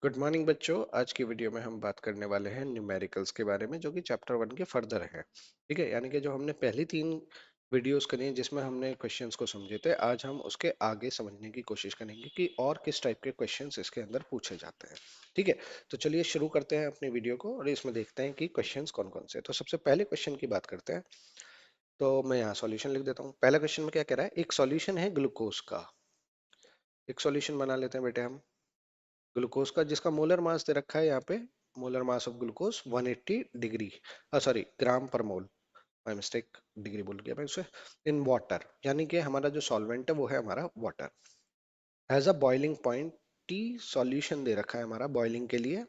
Good morning बच्चों। आज की वीडियो में हम बात करने वाले हैं न्यूमेरिकल्स के बारे में, जो कि चैप्टर 1 के फर्दर है। ठीक है, यानी कि जो हमने पहली 3 वीडियोस करी हैं जिसमें हमने क्वेश्चंस को समझे थे, आज हम उसके आगे समझने की कोशिश करेंगे कि और किस टाइप के क्वेश्चंस इसके अंदर पूछे जाते हैं। ठीक है, तो चलिए शुरू करते हैं अपनी वीडियो को और इसमें देखते हैं कि क्वेश्चंस कौन कौन से हैं। तो सबसे पहले क्वेश्चन की बात करते हैं। तो मैं यहाँ सॉल्यूशन लिख देता हूँ। पहला क्वेश्चन में क्या कह रहा है, एक सॉल्यूशन है ग्लूकोज का। एक सॉल्यूशन बना लेते हैं बेटे हम ग्लूकोज का, जिसका मोलर मास दे रखा है यहाँ पे। Molar mass of glucose 180 degree, sorry gram per mole, my mistake, degree बोल गया मैं उसे। इन वाटर, यानी कि हमारा जो सॉल्वेंट है वो है हमारा water. Has a boiling point T, solution दे रखा है हमारा बॉइलिंग के लिए।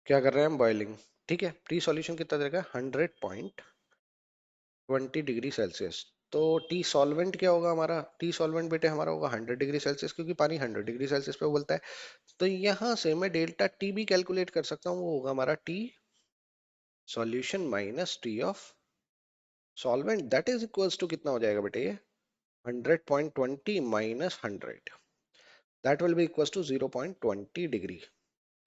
क्या कर रहे हैं हम, बॉइलिंग। ठीक है, टी सॉल्यूशन कितना दे रखा है, 100.20 डिग्री सेल्सियस। तो टी सॉल्वेंट क्या होगा हमारा, टी सॉल्वेंट बेटे हमारा होगा 100 डिग्री सेल्सियस, क्योंकि पानी 100 डिग्री सेल्सियस पे उबलता है। तो यहां से मैं डेल्टा टी भी कैलकुलेट कर सकता हूँ, वो होगा हमारा T solution minus T of solvent, that is equals to कितना हो जाएगा बेटे ये, 100.20 minus 100, that will be equals to 0.20 degree.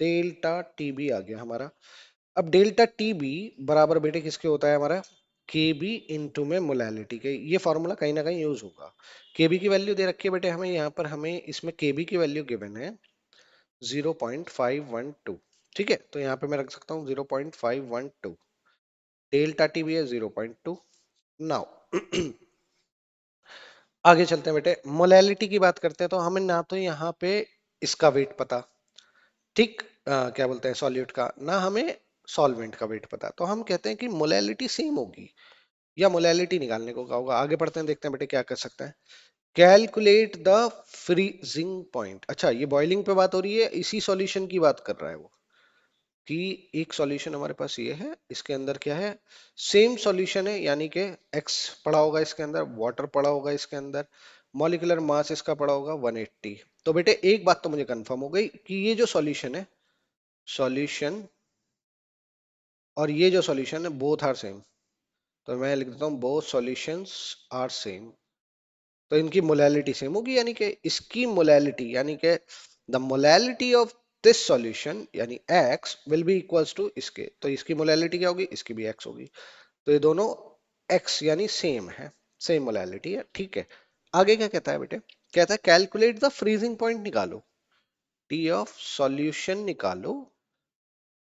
Delta T B आ गया हमारा। अब डेल्टा टी बी बराबर बेटे किसके होता है हमारा, के बी इंटू में मोलैलिटी के। ये फॉर्मूला कहीं ना कहीं यूज होगा। के बी की वैल्यू दे रखी है बेटे हमें यहाँ पर, हमें इसमें के बी की वैल्यू गिवन है 0.512। ठीक है, तो यहाँ पे मैं रख सकता हूँ 0.512। डेल्टा टी भी है 0.2। नाउ आगे चलते हैं बेटे, मोलैलिटी की बात करते हैं। तो हमें ना तो यहाँ पे इसका वेट पता, ठीक, क्या बोलते हैं सॉल्यूट का, ना हमें सॉल्वेंट का वेट पता। तो हम कहते हैं कि मोलैलिटी सेम होगी, या मोलैलिटी निकालने को कहा होगा। आगे बढ़ते हैं, देखते हैं बेटे क्या कर सकते हैं। Calculate the freezing point. अच्छा, ये बॉइलिंग पे बात हो रही है, इसी सॉल्यूशन की बात कर रहा है वो, कि एक सॉल्यूशन हमारे पास ये है, इसके अंदर क्या है, सेम सॉल्यूशन है, यानी कि x पड़ा होगा इसके अंदर, वाटर पड़ा होगा इसके अंदर, मॉलिक्यूलर मास इसका पड़ा होगा 180। तो बेटे एक बात तो मुझे कंफर्म हो गई कि ये जो सॉल्यूशन है, सॉल्यूशन और ये जो सॉल्यूशन है, बोथ आर सेम। तो मैं लिख देता हूँ बोथ सॉल्यूशंस आर सेम। तो इनकी मोलैलिटी सेम होगी, यानी कि इसकी मोलैलिटी, यानी कि the molality of this solution यानी x will be equals to इसके। तो इसकी मोलैलिटी क्या होगी, इसकी भी x होगी। तो ये दोनों x यानी सेम है, सेम मोलैलिटी है। ठीक है, आगे क्या कहता है बेटे, कहता है कैलकुलेट द फ्रीजिंग पॉइंट निकालो। टी ऑफ सॉल्यूशन निकालो,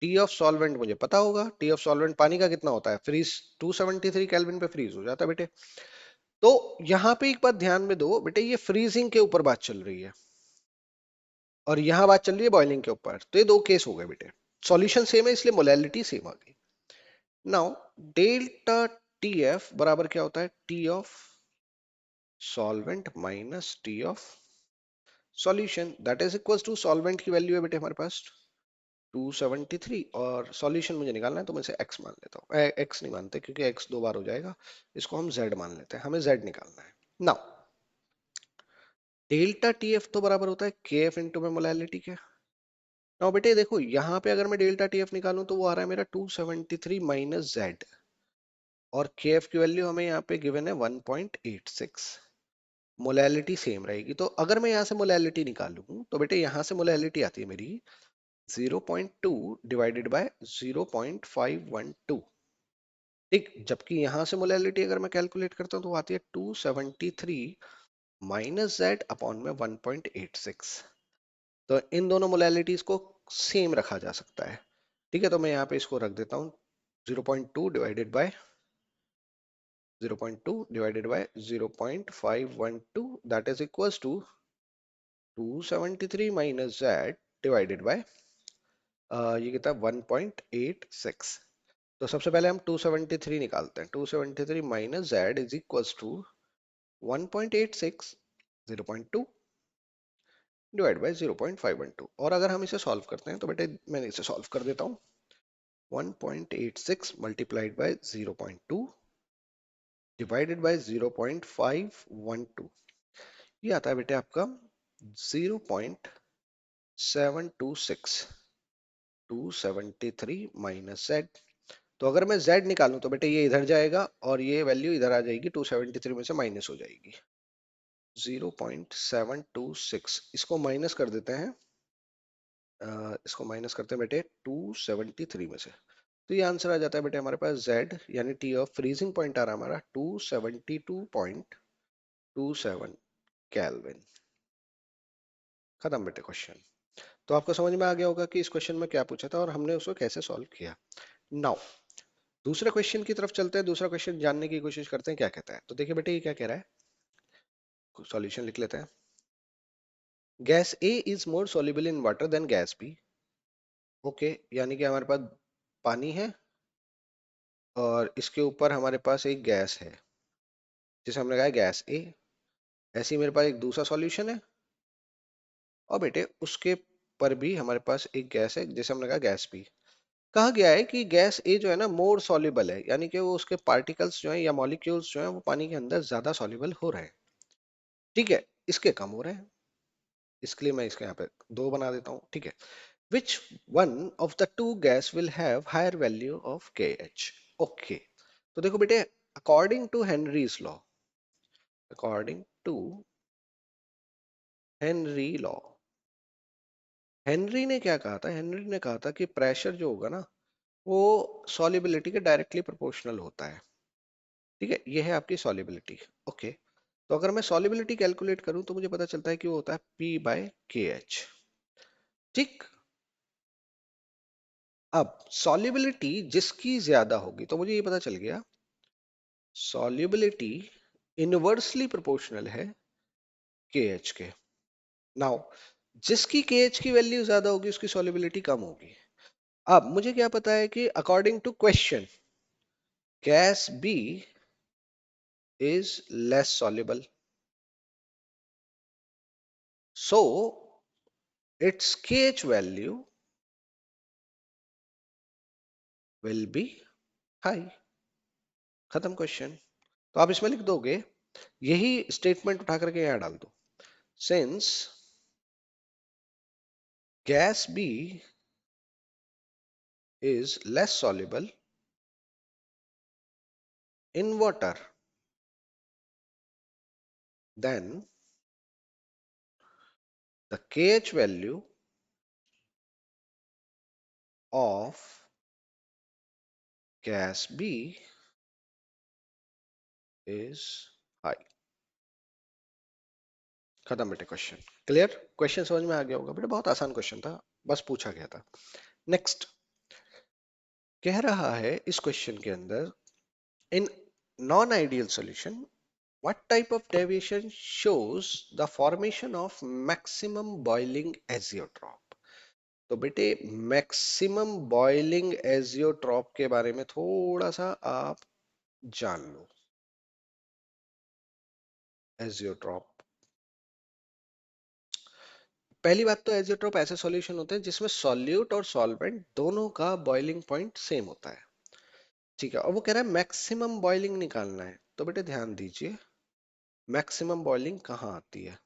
टी ऑफ सॉल्वेंट मुझे पता होगा, टी ऑफ सॉल्वेंट पानी का कितना होता है, फ्रीज 273 केल्विन पे फ्रीज हो जाता है बेटे। तो यहां पे एक बात ध्यान में दो बेटे, ये फ्रीजिंग के ऊपर बात चल रही है और यहां बात चल रही है बॉइलिंग के ऊपर। तो ये दो केस हो गए बेटे, सॉल्यूशन सेम है इसलिए मोलैलिटी सेम आ गई। नाउ डेल्टा टी एफ बराबर क्या होता है, T of solvent minus T of solution, that is equals to, solvent की वैल्यू है बेटे हमारे पास 273 और सॉल्यूशन मुझे निकालना है, तो मैं इसे x मान लेता हूँ। x नहीं मानते क्योंकि x 2 बार हो जाएगा, इसको हम z मान लेते हैं, हमें z निकालना है। नाउ डेल्टा टी एफ तो बराबर होता है के एफ इंटू में मोलैलिटी के। नाउ बेटे देखो, यहाँ पे अगर मैं डेल्टा टी एफ निकालूं तो वो आ रहा है मेरा 273 माइनस जेड, और के एफ की वैल्यू हमें यहाँ पे गिवन है 1.86। मोलैलिटी सेम रहेगी, तो अगर मैं यहाँ से मोलैलिटी निकालूं तो बेटे यहाँ से मोलैलिटी आती है मेरी 0.2 डिवाइडेड बाय 0.512। ठीक, जबकि यहां से मोलैलिटी अगर मैं कैलकुलेट करता हूं तो आती है 273 माइनस जेड अपॉन में 1.86। तो इन दोनों मोलैलिटीज को सेम रखा जा सकता है। ठीक है, तो मैं यहाँ पे इसको रख देता हूँ 0.2 divided by 0.2 divided by 0.512, that is equals to 273 minus Z divided by ये कितना 1.86। तो सबसे पहले हम 273 निकालते हैं, 273 minus Z is equals to 1.86, 0.2 divide by 0.512। और अगर हम इसे सॉल्व करते हैं तो बेटे मैंने इसे सॉल्व कर देता हूँ, 1.86 मल्टीप्लाइड बाय 0.2 डिवाइडेड बाय 0.512, ये आता है बेटे आपका 0.726, 273 माइनस जेड। तो अगर मैं z निकालूं तो बेटे ये इधर जाएगा और ये वैल्यू इधर आ जाएगी, 273 में से माइनस हो जाएगी 0.726। इसको माइनस कर देते हैं इसको माइनस करते हैं बेटे 273 में से, तो ये आंसर आ जाता है बेटे हमारे पास Z यानी T ऑफ फ्रीजिंग पॉइंट आ रहा है हमारा 272.27 केल्विन। खत्म बेटे क्वेश्चन। तो आपको समझ में आ गया होगा कि इस क्वेश्चन में क्या पूछा था और हमने उसको कैसे सॉल्व किया। नाउ दूसरे क्वेश्चन की तरफ चलते हैं, दूसरा क्वेश्चन जानने की कोशिश करते हैं क्या कहता है। तो देखिए बेटे ये क्या कह रहा है, सॉल्यूशन लिख लेते हैं। Gas A is more soluble in water then gas B. Okay, यानी कि हमारे पास पानी है और इसके ऊपर हमारे पास एक गैस है जिसे हमने कहा गैस ए। ऐसे ही मेरे पास एक दूसरा सॉल्यूशन है और बेटे उसके पर भी हमारे पास एक गैस है जिसे हमने कहा गैस बी। कहा गया है कि गैस ए जो है ना मोर सॉल्युबल है, यानी कि वो उसके पार्टिकल्स जो है या मॉलिक्यूल्स जो है वो पानी के अंदर ज्यादा सॉल्युबल हो रहे हैं। ठीक है, इसके कम हो रहे हैं, इसके लिए मैं इसके यहाँ पे दो बना देता हूँ। ठीक है, which one of the two gas will have higher value of KH? Okay, तो देखो बेटे according to Henry's law, according to Henry law, Henry ने क्या कहा था, हेनरी ने कहा था कि प्रेशर जो होगा ना वो सॉल्युबिलिटी के डायरेक्टली प्रोपोर्शनल होता है। ठीक है, ये है आपकी सॉल्युबिलिटी। ओके, तो अगर मैं सॉल्युबिलिटी कैलकुलेट करूं तो मुझे पता चलता है कि वो होता है P बाय के एच। ठीक, अब सॉल्युबिलिटी जिसकी ज्यादा होगी तो मुझे ये पता चल गया सॉल्युबिलिटी इनवर्सली प्रोपोर्शनल है के एच के। नाउ जिसकी के एच की वैल्यू ज्यादा होगी उसकी सॉल्युबिलिटी कम होगी। अब मुझे क्या पता है कि according to question gas B is less soluble, so its kh value will be high। खत्म क्वेश्चन। तो आप इसमें लिख दोगे, यही स्टेटमेंट उठा करके यहां डाल दो, since gas B is less soluble in water then the KH value of gas B is high। खत्म बेटे क्वेश्चन। क्लियर, क्वेश्चन समझ में आ गया होगा बेटे, बहुत आसान क्वेश्चन था, बस पूछा गया था। नेक्स्ट कह रहा है इस क्वेश्चन के अंदर, in non ideal solution what type of deviation shows the formation of maximum boiling azeotrope? तो बेटे मैक्सिमम बॉइलिंग एजियोट्रॉप के बारे में थोड़ा सा आप जान लो। एजियोट्रॉप, पहली बात तो एजियोट्रॉप ऐसे सॉल्यूशन होते हैं जिसमें सॉल्यूट और सॉल्वेंट दोनों का बॉइलिंग पॉइंट सेम होता है। ठीक है, और वो कह रहा है मैक्सिमम बॉइलिंग निकालना है। तो बेटे ध्यान दीजिए मैक्सिमम बॉइलिंग कहाँ आती है।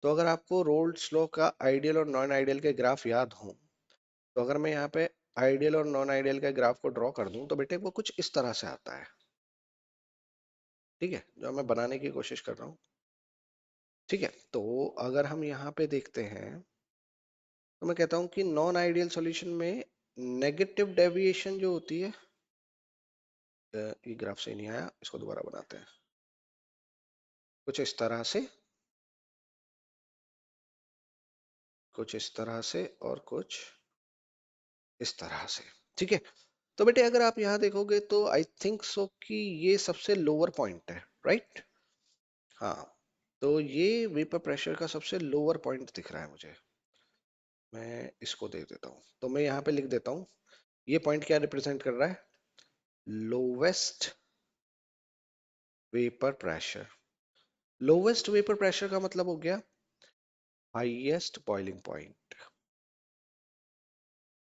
तो अगर आपको रोल्स लॉ का आइडियल और नॉन आइडियल के ग्राफ याद हो, तो अगर मैं यहाँ पे आइडियल और नॉन आइडियल के ग्राफ को ड्रॉ कर दूं तो बेटे वो कुछ इस तरह से आता है। ठीक है, जो मैं बनाने की कोशिश कर रहा हूँ। ठीक है, तो अगर हम यहाँ पे देखते हैं तो मैं कहता हूँ कि नॉन आइडियल सॉल्यूशन में नेगेटिव डेविएशन जो होती है, ये ग्राफ से नहीं आया, इसको दोबारा बनाते हैं कुछ इस तरह से, कुछ इस तरह से और कुछ इस तरह से। ठीक है, तो बेटे अगर आप यहाँ देखोगे तो आई थिंक सो कि ये सबसे लोअर पॉइंट है, राइट। हाँ, तो ये वेपर प्रेशर का सबसे लोअर पॉइंट दिख रहा है मुझे। मैं इसको दे देता हूँ, तो मैं यहाँ पे लिख देता हूँ ये पॉइंट क्या रिप्रेजेंट कर रहा है, lowest vapour pressure. Lowest vapour pressure का मतलब हो गया highest boiling point.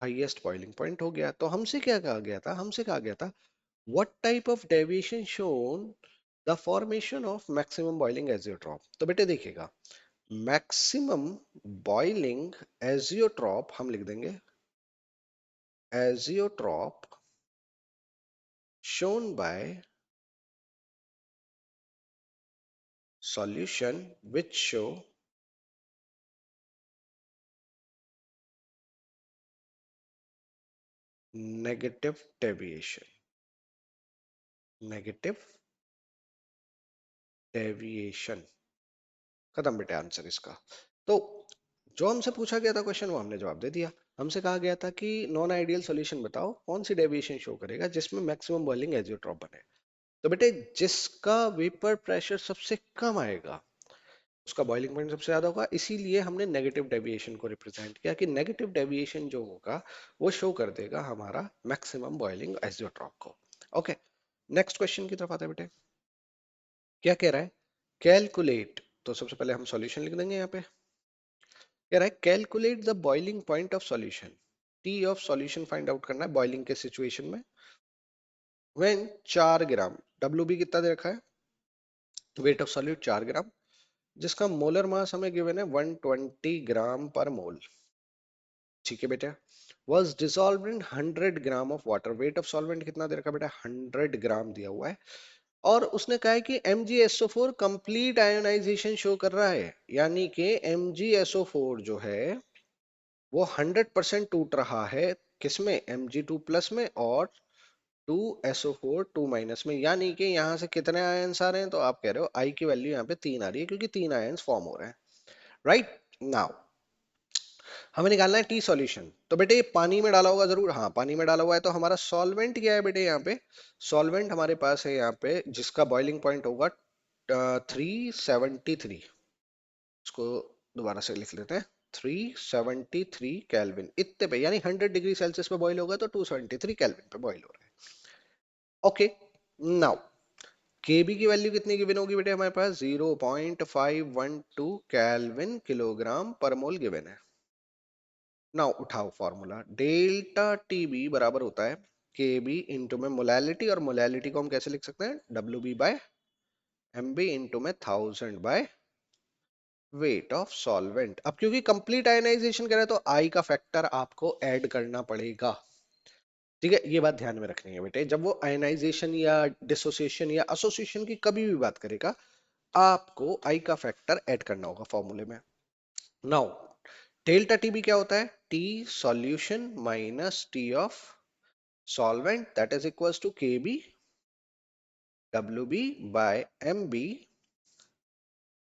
Highest boiling point हो गया। तो हमसे क्या कहा गया था, हमसे कहा गया था what type of deviation shown the formation of maximum boiling azeotrope. तो बेटे देखिएगा मैक्सिमम बॉइलिंग एजियोट्रॉप हम लिख देंगे azeotrope shown by solution which show negative deviation, negative deviation, खत्म बेटे आंसर इसका। तो जो हमसे पूछा गया था क्वेश्चन वो हमने जवाब दे दिया। हमसे कहा गया था कि नॉन आइडियल सॉल्यूशन बताओ कौन सी डेविएशन शो करेगा जिसमें मैक्सिमम बॉइलिंग एजियोट्रॉप बने। तो बेटे जिसका वेपर प्रेशर सबसे कम आएगा उसका बॉइलिंग पॉइंट सबसे ज्यादा होगा, इसीलिए हमने नेगेटिव डेविएशन को रिप्रेजेंट किया कि नेगेटिव डेविएशन जो होगा वो शो कर देगा हमारा मैक्सिमम बॉइलिंग एजियोट्रॉप को। ओके, नेक्स्ट क्वेश्चन की तरफ आते हैं बेटे। क्या कह रहा है, कैलकुलेट, तो सबसे पहले हम सॉल्यूशन लिख देंगे यहाँ पे। कह रहा है calculate the boiling point of solution, T of solution find out करना है बॉइलिंग के सिचुएशन में। व्हेन 4 ग्राम, डब्ल्यू बी कितना दे रखा है, वेट ऑफ सॉल्यूट 4 ग्राम, जिसका मोलर मास हमें गिवन है 120 ग्राम पर मोल। ठीक है बेटा, was dissolved in 100 gram of water, wait of solvent कितना दे रखा है बेटा, 100 ग्राम दिया हुआ है। और उसने कहा है कि MgSO4 कंप्लीट आयोनाइजेशन शो कर रहा है, यानी कि MgSO4 जो है वो 100% टूट रहा है किसमें, Mg2 प्लस में और 2SO4 2 माइनस में। यानी कि यहाँ से कितने आयंस आ रहे हैं, तो आप कह रहे हो आई की वैल्यू यहाँ पे 3 आ रही है क्योंकि 3 आयंस फॉर्म हो रहे हैं। राइट नाउ हमें निकालना है टी सॉल्यूशन। तो बेटे ये पानी में डाला होगा जरूर, हाँ पानी में डाला हुआ है। तो हमारा सॉल्वेंट क्या है बेटे, यहाँ पे सॉल्वेंट हमारे पास है यहाँ पे जिसका बॉइलिंग पॉइंट होगा 373। इसको दोबारा से लिख लेते हैं, 373 केल्विन इतने पे, यानी 100 डिग्री सेल्सियस पे बॉईल होगा तो 273 केल्विन पे बॉईल हो रहा है। ओके, नाउ केबी की वैल्यू कितनी गिवन होगी बेटे हमारे पास, 0.512 केल्विन किलोग्राम पर मोल गिवन है। नाउ उठाओ फॉर्मूला, डेल्टा टीबी बराबर होता है के बी इंटू में मोलैलिटी, और मोलैलिटी को हम कैसे लिख सकते हैं, W B by M B into में 1000 बाय वेट ऑफ सॉल्वेंट। अब क्योंकि कंप्लीट आयनाइजेशन कर रहे हैं तो आई का फैक्टर आपको ऐड करना पड़ेगा। ठीक है, ये बात ध्यान में रखनी है बेटे, जब वो आयनाइजेशन या डिसोसिएशन या एसोसिएशन की कभी भी बात करेगा आपको आई का फैक्टर ऐड करना होगा फॉर्मूले में। नाउ डेल्टा टीबी क्या होता है, T solution minus T of solvent, that is equals to kb wb by mb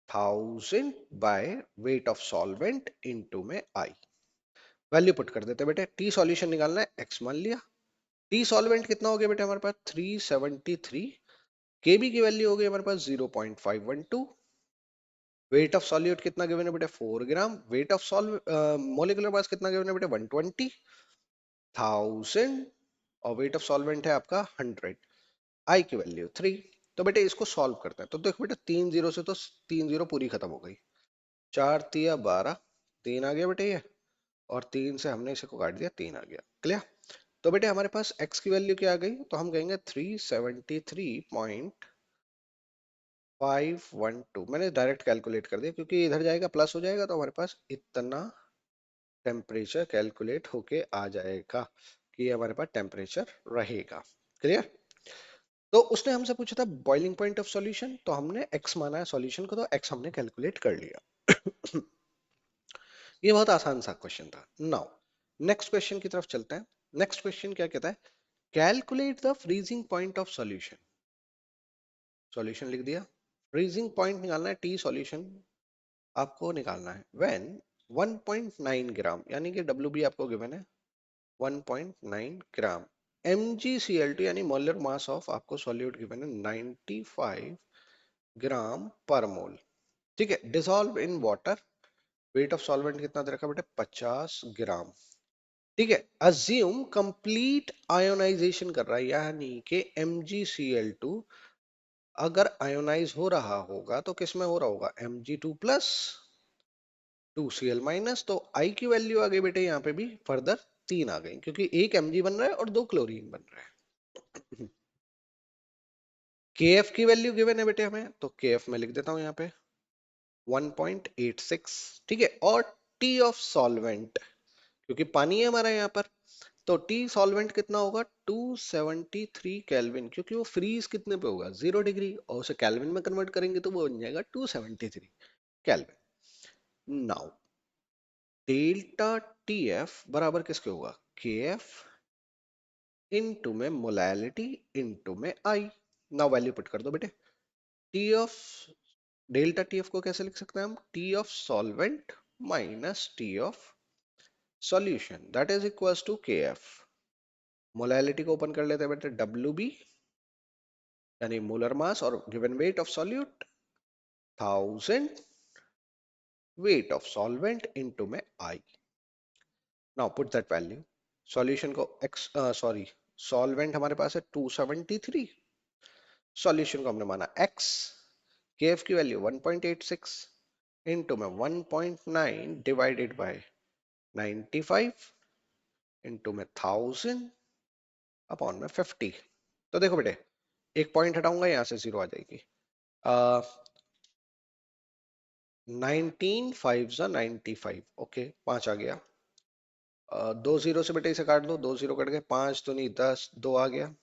1000 by weight of solvent into में i। वैल्यू पुट कर देते हैं बेटे, टी सॉल्यूशन निकालना है, x मान लिया, टी सॉल्वेंट कितना हो गया बेटे हमारे पास 373, kb की वैल्यू हो गई हमारे पास 0.512, वेट ऑफ सॉल्यूट कितना गिवन है बेटे 4 gram, weight of solve molecular mass कितना गिवन है बेटे 120,000, और वेट ऑफ सॉल्वेंट है आपका 100, आई की वैल्यू 3। तो बेटे इसको सॉल्व करते हैं, तो देखो बेटे 3 जीरो से तो 3 जीरो पूरी खत्म हो गई, 4 तिया 12, 3 आ गया बेटे ये, और 3 से हमने इसे को काट दिया, 3 आ गया, क्लियर। तो बेटे हमारे पास x की वैल्यू क्या आ गई, तो हम कहेंगे 373.512, मैंने डायरेक्ट कैलकुलेट कर दिया क्योंकि इधर जाएगा प्लस हो जाएगा तो हमारे पास इतना टेम्परेचर कैलकुलेट होके आ जाएगा कि ये हमारे पास टेम्परेचर रहेगा, क्लियर। तो उसने हमसे पूछा था बॉइलिंग पॉइंट ऑफ सॉल्यूशन, तो हमने x माना है सॉल्यूशन को, तो x हमने कैलकुलेट कर लिया। ये बहुत आसान सा क्वेश्चन था। नाउ नेक्स्ट क्वेश्चन की तरफ चलते हैं। नेक्स्ट क्वेश्चन क्या कहता है, calculate the freezing point of solution. Solution लिख दिया, फ्रीजिंग पॉइंट निकालना है, टी सॉल्यूशन आपको निकालना है व्हेन 1.9 ग्राम, यानी कि डब्ल्यू बी आपको गिवन है 1.9 ग्राम, MgCl2 यानी मोलर मास ऑफ आपको सॉल्यूट गिवन है 95 ग्राम पर मोल। ठीक है, dissolve in water, wait of solvent कितना दे रखा बेटे 50 ग्राम। ठीक है, अज्यूम कंप्लीट आयोनाइजेशन कर रहा है, यानी कि MgCl2 अगर आयोनाइज हो रहा होगा तो किस में हो रहा होगा, Mg2 प्लस 2Cl माइनस। तो I की वैल्यू आ गई बेटे यहाँ पे भी फर्दर 3 आ गई क्योंकि एक Mg बन रहा है और 2 क्लोरीन बन रहा है। KF की वैल्यू गिवन है बेटे हमें, तो KF में लिख देता हूं यहाँ पे 1.86। ठीक है, और T ऑफ सॉल्वेंट, क्योंकि पानी है हमारा यहाँ पर, तो T सॉल्वेंट कितना होगा 273 केल्विन, क्योंकि वो फ्रीज कितने पे होगा 0 डिग्री, और उसे केल्विन में कन्वर्ट करेंगे तो वो बन जाएगा 273 केल्विन। नाउ डेल्टा TF बराबर किसके होगा, KF इनटू में मोलैलिटी इनटू में आई। नाउ वैल्यू पुट कर दो बेटे। T of delta T F को कैसे लिख सकते हैं हम? T of solvent minus T of solution that is equals to K F. Molality को ओपन कर लेते हैं बेटे, डब्ल्यू बी यानी मोलर मास और given weight of solute 1000 weight of solvent into में I. Now put that value. Solution को solvent हमारे पास है 273, solution को हमने माना x, kf की वैल्यू 1.86 into में 1.9 divided by 95 into में 1000 अपॉन में 50। तो देखो बेटे, एक पॉइंट हटाऊंगा, यहां से जीरो आ जाएगी। 19 5 95, ओके 5 आ गया। दो जीरो से बेटे इसे काट दो, दो जीरो कट गए, 5 तो नहीं 10, 2 आ गया,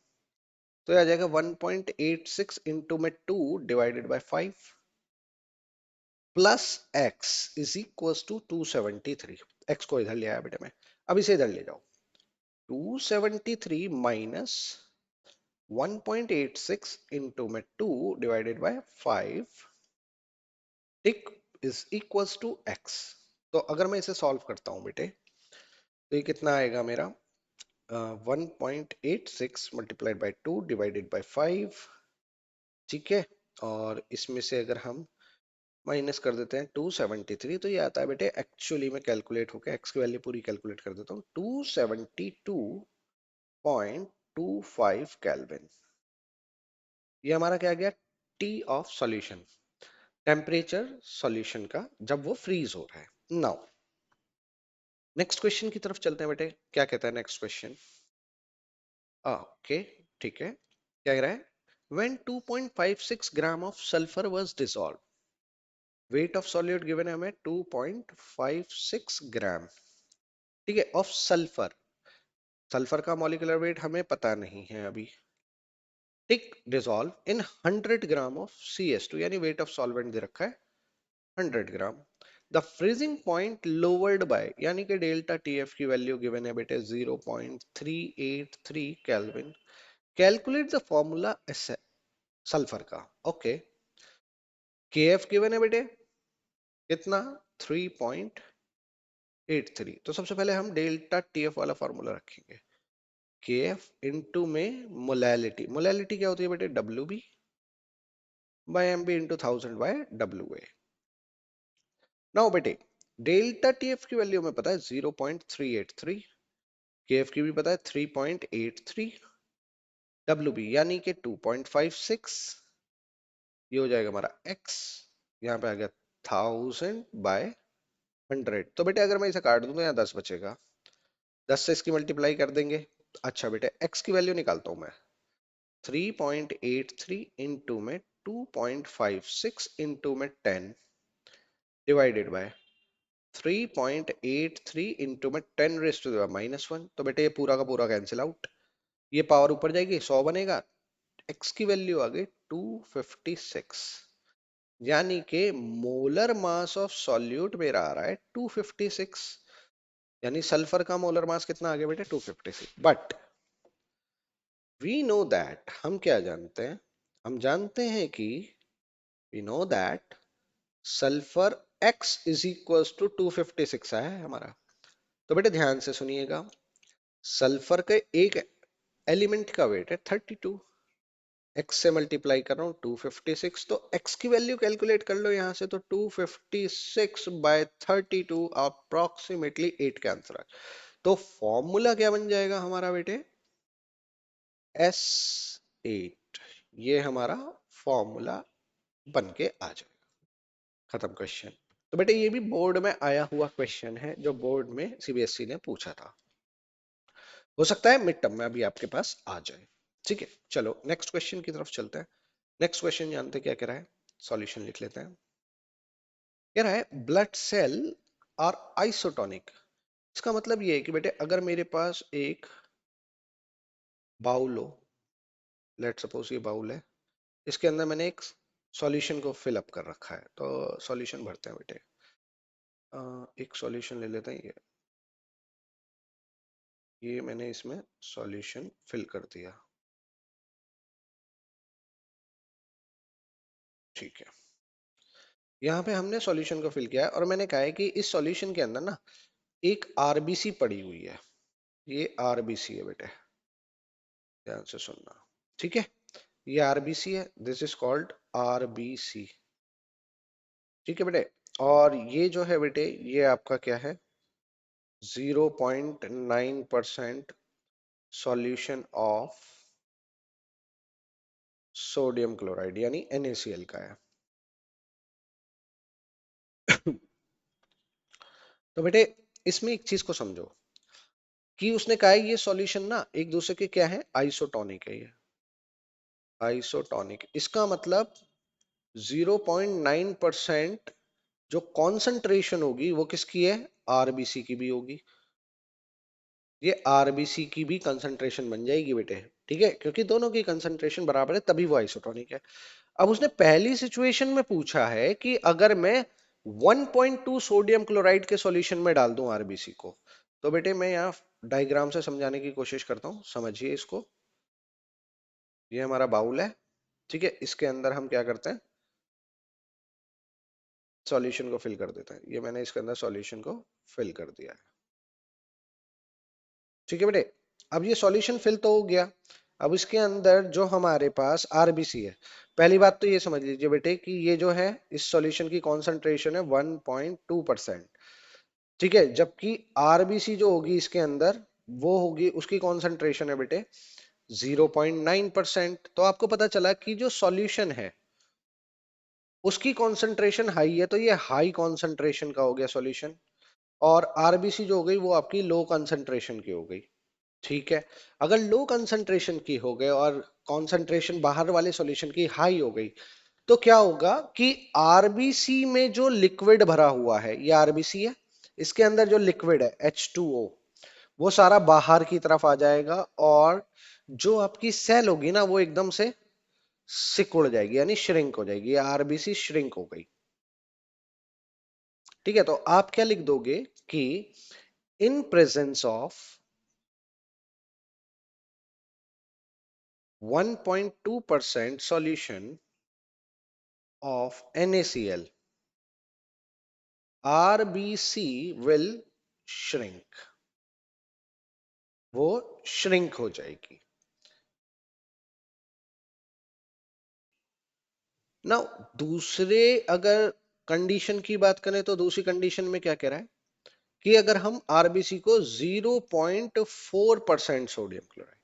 तो ये आ जाएगा 1.86 इंटू में 2 divided by 5 plus x is equal to 273। x को इधर ले आया बेटे मैं, अब इसे इधर ले जाओ। 273 माइनस 1.86 इंटू में 2 divided by 5 tick is equals to x। तो अगर मैं इसे सॉल्व करता हूं बेटे, तो ये कितना आएगा मेरा? 1.86 मल्टीप्लाइड बाई 2 डिवाइडेड बाई 5, ठीक है। और इसमें से अगर हम माइनस कर देते हैं 273, तो ये आता है बेटे एक्चुअली में कैलकुलेट होकर, एक्स की वैल्यू पूरी कैलकुलेट कर देता हूँ, 272.25 केल्विन। ये हमारा क्या आ गया? T of solution, temperature solution का जब वो फ्रीज हो रहा है। नाउ नेक्स्ट क्वेश्चन की तरफ चलते हैं बेटे। क्या कहता है नेक्स्ट क्वेश्चन? ओके, ठीक है। क्या कह रहा है? When 2.56 gram of sulfur was dissolved, weight of solute given है हमें 2.56 ग्राम, ठीक है, ऑफ सल्फर। सल्फर का मॉलिक्यूलर वेट हमें पता नहीं है अभी, ठीक। Dissolve in 100 gram of CS2, यानी वेट ऑफ सॉल्वेंट दे रखा है 100 gram. The freezing point lowered by, यानी कि डेल्टा टीएफ की वैल्यू गिवन है बेटे 0.383 kelvin. Calculate the formula sulphur का, ओके। केएफ गिवन है बेटे कितना? 3.83। तो सबसे पहले हम डेल्टा टीएफ वाला फॉर्मूला रखेंगे, के एफ इंटू में मोलैलिटी। मोलैलिटी क्या होती है बेटे? W B by M B into 1000 by W A. Now बेटे, डेल्टा टीएफ की वैल्यू हमें पता है 0.383, के एफ की भी पता है 3.83, डब्ल्यू बी यानी कि 2.56, ये हो जाएगा हमारा एक्स, यहाँ पे आ गया 1000 बाय 100। तो बेटे अगर मैं इसे काट दूं तो यहाँ 10 बचेगा, 10 से इसकी मल्टीप्लाई कर देंगे। अच्छा बेटे, x की वैल्यू निकालता हूं मैं, 3.83 इंटू में 2.56 इंटू में 10 डिवाइडेड बाय 3.83 इंटू में 10 रेज टू द माइनस 1। तो बेटे ये पूरा का पूरा कैंसिल आउट, ये पावर ऊपर जाएगी, 100 बनेगा। x की वैल्यू आ गई 256, यानी कि मोलर मास ऑफ सॉल्यूट मेरा आ रहा है 256, यानी सल्फर का मोलर मास कितना आ गया बेटे? 256। बट वी नो दैट, हम क्या जानते हैं? हम जानते हैं कि we know that sulphur x is equals to 256 है हमारा। तो बेटे ध्यान से सुनिएगा, सल्फर के एक एलिमेंट का वेट है 32, x से मल्टीप्लाई कर रहा हूँ 256, तो x की वैल्यू कैलकुलेट कर लो यहां से, तो 256 बाय 32 अप्रोक्सीमेटली 8 का आंसर। तो फॉर्मूला क्या बन जाएगा हमारा बेटे? S8, ये हमारा फॉर्मूला बन के आ जाएगा। खत्म क्वेश्चन। तो बेटे ये भी बोर्ड में आया हुआ क्वेश्चन है, जो बोर्ड में सीबीएसई ने पूछा था, हो सकता है मिड टर्म में अभी आपके पास आ जाए, ठीक है। चलो नेक्स्ट क्वेश्चन की तरफ चलते हैं। नेक्स्ट क्वेश्चन जानते हैं क्या कह रहा है, सॉल्यूशन लिख लेते हैं। कह रहा है ब्लड सेल आर आइसोटोनिक। इसका मतलब ये है कि बेटे अगर मेरे पास एक बाउल हो, लेट सपोज ये बाउल है, इसके अंदर मैंने एक सॉल्यूशन को फिल अप कर रखा है, तो सॉल्यूशन भरते हैं बेटे। एक सॉल्यूशन ले लेते हैं ये, ये मैंने इसमें सॉल्यूशन फिल कर दिया। ठीक है, यहाँ पे हमने सॉल्यूशन को फिल किया है और मैंने कहा है कि इस सॉल्यूशन के अंदर ना एक आरबीसी पड़ी हुई है। ये आरबीसी है बेटे, ध्यान से सुनना। ठीक है, ये आरबीसी है, दिस इज कॉल्ड आरबीसी। ठीक है बेटे, और ये जो है बेटे ये आपका क्या है, 0.9% सॉल्यूशन ऑफ सोडियम क्लोराइड यानी NaCl का है। तो बेटे इसमें एक चीज को समझो कि उसने कहा है ये सॉल्यूशन ना एक दूसरे के क्या है, आइसोटोनिक है। ये आइसोटोनिक, इसका मतलब 0.9% जो कॉन्सेंट्रेशन होगी वो किसकी है, आरबीसी की भी होगी। ये आरबीसी की भी कंसंट्रेशन बन जाएगी बेटे। ठीक है, क्योंकि दोनों की कंसंट्रेशन बराबर है तभी वो आइसोटोनिक है। अब उसने पहली सिचुएशन में पूछा है कि अगर मैं 1.2 सोडियम क्लोराइड के सॉल्यूशन में डाल दूं आरबीसी को, तो बेटे मैं यहाँ डायग्राम से समझाने की कोशिश करता हूं, समझिए इसको। ये हमारा बाउल है, ठीक है, इसके अंदर हम क्या करते हैं, सॉल्यूशन को फिल कर देते हैं। ये मैंने इसके अंदर सॉल्यूशन को फिल कर दिया है। ठीक है बेटे, अब ये सॉल्यूशन फिल तो हो गया। अब इसके अंदर जो हमारे पास आरबीसी है, पहली बात तो ये समझ लीजिए बेटे कि ये जो है इस सॉल्यूशन की कॉन्सेंट्रेशन है 1.2%। ठीक है, जबकि आरबीसी जो होगी इसके अंदर वो होगी, उसकी कॉन्सेंट्रेशन है बेटे 0.9%। तो आपको पता चला कि जो सॉल्यूशन है उसकी कॉन्सेंट्रेशन हाई है, तो ये हाई कॉन्सेंट्रेशन का हो गया सॉल्यूशन। और आरबीसी जो हो गई वो आपकी लो कंसंट्रेशन की हो गई। ठीक है, अगर लो कंसंट्रेशन की हो गई और कंसंट्रेशन बाहर वाले सॉल्यूशन की हाई हो गई, तो क्या होगा कि आरबीसी में जो लिक्विड भरा हुआ है, ये आरबीसी है, इसके अंदर जो लिक्विड है H2O, वो सारा बाहर की तरफ आ जाएगा और जो आपकी सेल होगी ना वो एकदम से सिकुड़ जाएगी यानी श्रिंक हो जाएगी, आरबीसी श्रिंक हो गई। ठीक है, तो आप क्या लिख दोगे कि in presence of 1.2% solution of NaCl, RBC will shrink, वो श्रिंक हो जाएगी। ना दूसरे अगर कंडीशन की बात करें तो दूसरी कंडीशन में क्या कह रहा है कि अगर हम आरबीसी को 0.4% सोडियम क्लोराइड,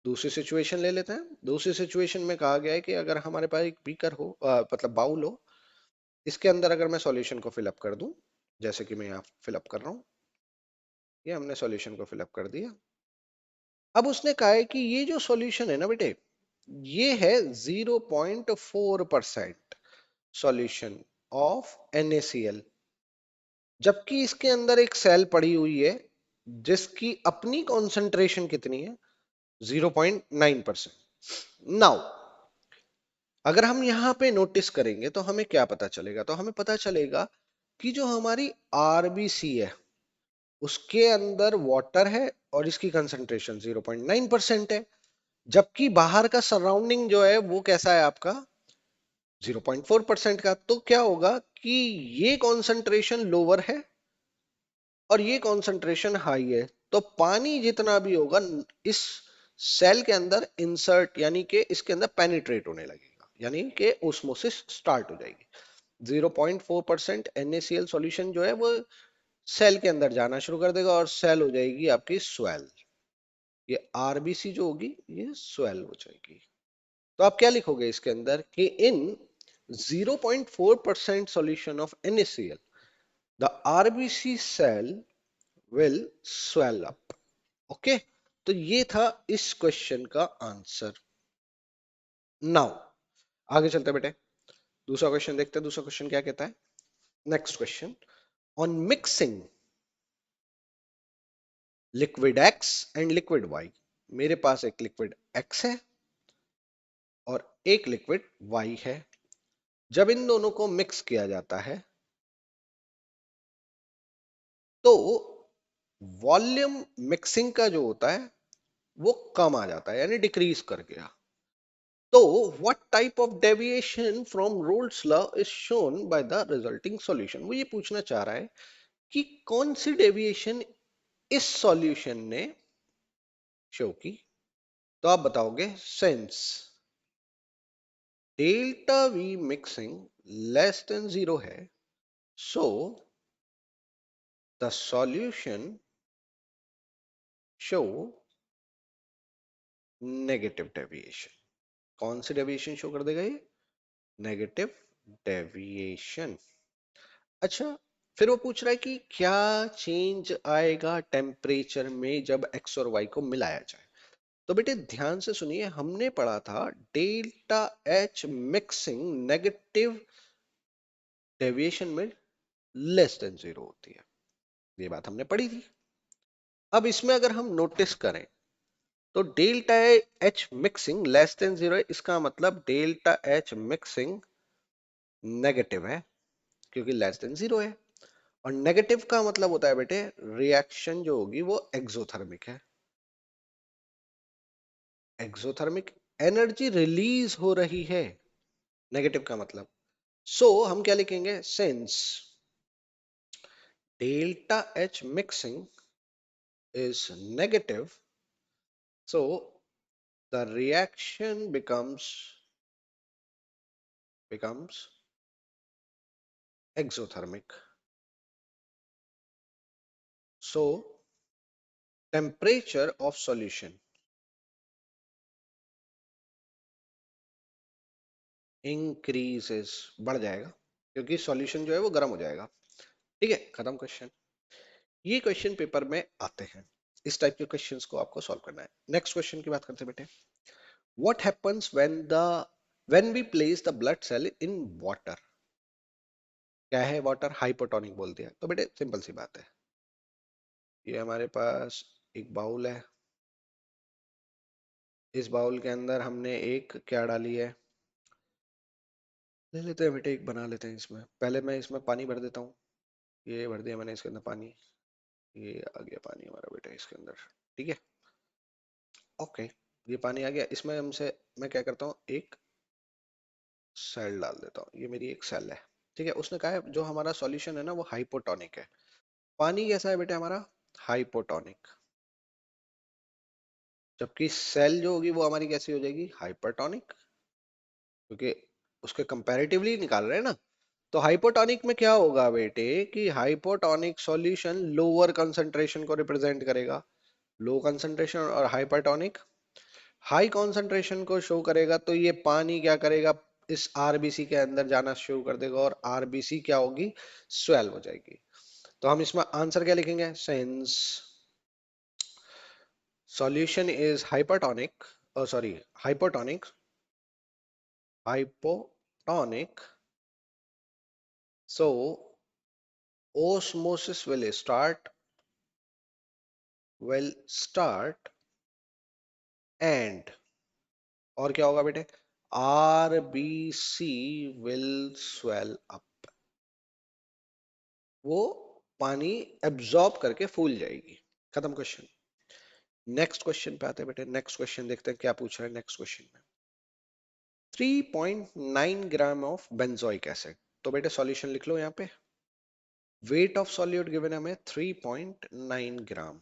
दूसरी सिचुएशन ले लेते हैं। दूसरी सिचुएशन में कहा गया है कि अगर हमारे पास एक बीकर हो, मतलब बाउल हो, इसके अंदर अगर मैं सॉल्यूशन को फिलअप कर दूं, जैसे कि मैं यहाँ फिलअप कर रहा हूं, ये हमने सॉल्यूशन को फिलअप कर दिया। अब उसने कहा है कि ये जो सॉल्यूशन है ना बेटे, ये है 0.4% सॉल्यूशन ऑफ NaCl, जबकि इसके अंदर एक सेल पड़ी हुई है जिसकी अपनी कॉन्सेंट्रेशन कितनी है, 0.9%। नाउ अगर हम यहां पे नोटिस करेंगे तो हमें क्या पता चलेगा, तो हमें पता चलेगा कि जो हमारी आरबीसी है उसके अंदर वाटर है और इसकी कंसंट्रेशन 0.9% है, जबकि बाहर का सराउंडिंग जो है वो कैसा है आपका 0.4% का। तो क्या होगा कि ये कॉन्सेंट्रेशन लोअर है और ये कॉन्सेंट्रेशन हाई है, तो पानी जितना भी होगा इस सेल के अंदर इंसर्ट यानी कि इसके अंदर पेनिट्रेट होने लगेगा, यानी कि ओस्मोसिस स्टार्ट हो जाएगी। 0.4% NaCl सॉल्यूशन जो है वो सेल के अंदर जाना शुरू कर देगा और सेल हो जाएगी आपकी स्वेल। ये आरबीसी जो होगी ये स्वेल हो जाएगी। तो आप क्या लिखोगे इसके अंदर कि इन 0.4% solution of NaCl the RBC cell will swell up। Okay, तो ये था इस क्वेश्चन का आंसर। नाउ आगे चलते हैं बेटे, दूसरा क्वेश्चन देखते हैं। दूसरा क्वेश्चन क्या कहता है, next question, on mixing liquid X and liquid Y। मेरे पास एक लिक्विड X है और एक लिक्विड Y है। जब इन दोनों को मिक्स किया जाता है तो वॉल्यूम मिक्सिंग का जो होता है वो कम आ जाता है, यानी डिक्रीज कर गया। तो what type of deviation from Raoult's law is shown by the resulting solution. वो ये पूछना चाह रहा है कि कौन सी डेविएशन इस सॉल्यूशन ने शो की। तो आप बताओगे since delta V mixing less than zero है, so the solution show negative deviation. कौन सी डेविएशन शो कर देगा ये? Negative deviation. अच्छा, फिर वो पूछ रहा है कि क्या चेंज आएगा टेम्परेचर में जब एक्स और वाई को मिलाया जाए। तो बेटे ध्यान से सुनिए, हमने पढ़ा था delta H mixing negative deviation में लेस देन जीरो होती है, ये बात हमने पढ़ी थी। अब इसमें अगर हम नोटिस करें तो delta H mixing less than zero है, इसका मतलब डेल्टा एच मिक्सिंग नेगेटिव है क्योंकि लेस देन जीरो है। और नेगेटिव का मतलब होता है बेटे रिएक्शन जो होगी वो एक्सोथर्मिक है। एक्सोथर्मिक एनर्जी रिलीज हो रही है, नेगेटिव का मतलब। सो हम क्या लिखेंगे? Since delta H mixing is negative, so the reaction becomes exothermic. So temperature of solution increases, बढ़ जाएगा क्योंकि सॉल्यूशन जो है वो गर्म हो जाएगा। ठीक है, खत्म क्वेश्चन। ये क्वेश्चन पेपर में आते हैं, इस टाइप के क्वेश्चंस को आपको सॉल्व करना है। नेक्स्ट क्वेश्चन की बात करते हैं बेटे। What happens when we place the blood cell in water. क्या है वाटर? हाइपोटोनिक बोल दिया। तो बेटे सिंपल सी बात है, ये हमारे पास एक बाउल है, इस बाउल के अंदर हमने एक क्या डाली है, ले लेते हैं बेटे, एक बना लेते हैं। इसमें पहले मैं इसमें पानी भर देता हूँ, ये भर दिया मैंने इसके अंदर पानी, ये आ गया पानी हमारा बेटा इसके अंदर। ठीक है, ओके, ये पानी आ गया। इसमें हमसे मैं क्या करता हूँ, एक सेल डाल देता हूँ, ये मेरी एक सेल है। ठीक है, उसने कहा है जो हमारा सॉल्यूशन है ना वो हाइपोटोनिक है। पानी कैसा है बेटा हमारा? हाइपोटोनिक। जबकि सेल जो होगी वो हमारी कैसी हो जाएगी? हाइपरटोनिक, क्योंकि उसके कंपैरेटिवली निकाल रहे हैं ना। तो हाइपोटोनिक में क्या होगा बेटे कि हाइपोटोनिक सॉल्यूशन लोअर कंसंट्रेशन को रिप्रेजेंट करेगा, लो कंसंट्रेशन, और हाइपरटोनिक हाई कंसंट्रेशन को शो करेगा। तो ये पानी क्या करेगा? इस आरबीसी के अंदर जाना शुरू कर देगा और आरबीसी क्या होगी? स्वेल हो जाएगी। तो हम इसमें आंसर क्या लिखेंगे? Since solution is hypertonic, sorry hypotonic, hypotonic, so osmosis will start and और क्या होगा बेटे? आरबीसी विल स्वेल अप, वो पानी एब्जॉर्ब करके फूल जाएगी। खत्म क्वेश्चन। नेक्स्ट क्वेश्चन पे आते हैं बेटे। नेक्स्ट क्वेश्चन देखते हैं क्या पूछ रहा है नेक्स्ट क्वेश्चन में। 3.9 ग्राम ऑफ बेंजोइक एसिड। तो बेटे सॉल्यूशन लिख लो यहाँ पे। वेट ऑफ सॉल्यूट गिवन है हमें 3.9 gram.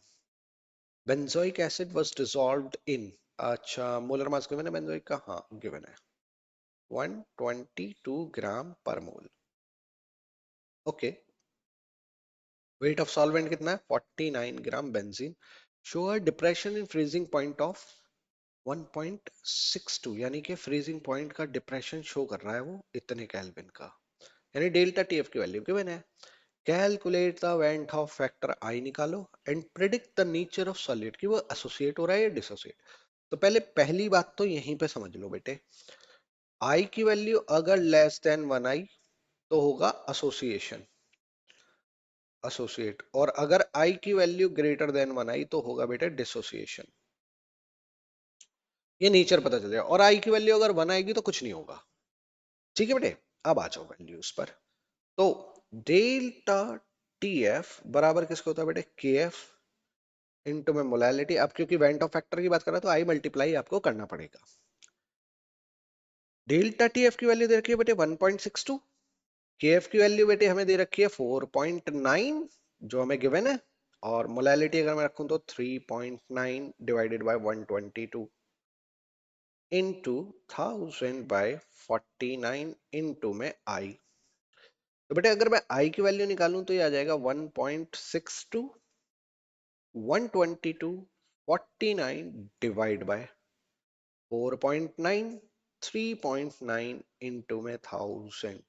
Benzoic acid was dissolved in, अच्छा मोलर मास गिवन है बेंजोइक का, हाँ गिवन है 122 gram per mole. Okay, weight of solvent कितना है? 49 gram benzene. Show a depression in freezing point of 1.62, यानी कि फ्रीजिंग पॉइंट का डिप्रेशन शो कर रहा है वो इतने केल्विन का, यानी डेल्टा टीएफ की वैल्यू गिवन है। Calculate the van't Hoff factor i निकालो and predict the nature of solid, कि वो एसोसिएट हो रहा है या डिसोसिएट। तो पहले पहली बात तो यहीं पे समझ लो बेटे, आई की वैल्यू अगर लेस देन 1 आई तो होगा एसोसिएशन, एसोसिएट, और अगर आई की वैल्यू ग्रेटर देन 1 आई तो होगा बेटे डिसोसिएशन। ये नेचर पता चल जाएगा। और आई की वैल्यू अगर 1 आएगी तो कुछ नहीं होगा। ठीक है बेटे, अब आ जाओ वैल्यूज पर। तो डेल्टा टी एफ बराबर किसका होता है बेटे? के एफ इनटू में मोलैलिटी। अब क्योंकि वेंट ऑफ फैक्टर की बात कर रहा है तो आई मल्टीप्लाई आपको करना पड़ेगा। डेल्टा टीएफ की वैल्यू दे रखी है बेटे 1.62, केएफ की वैल्यू बेटे हमें दे रखी है 4.9 जो हमें गिवन है, और मोलैलिटी अगर मैं रखूं तो 3.9 divided by 122 into 1000 by 49 into में आई। तो बेटे अगर मैं आई की वैल्यू निकालूं तो ये आ जाएगा 1.62 122 49 डिवाइड बाय 4.9 3.9 इनटू में 1000।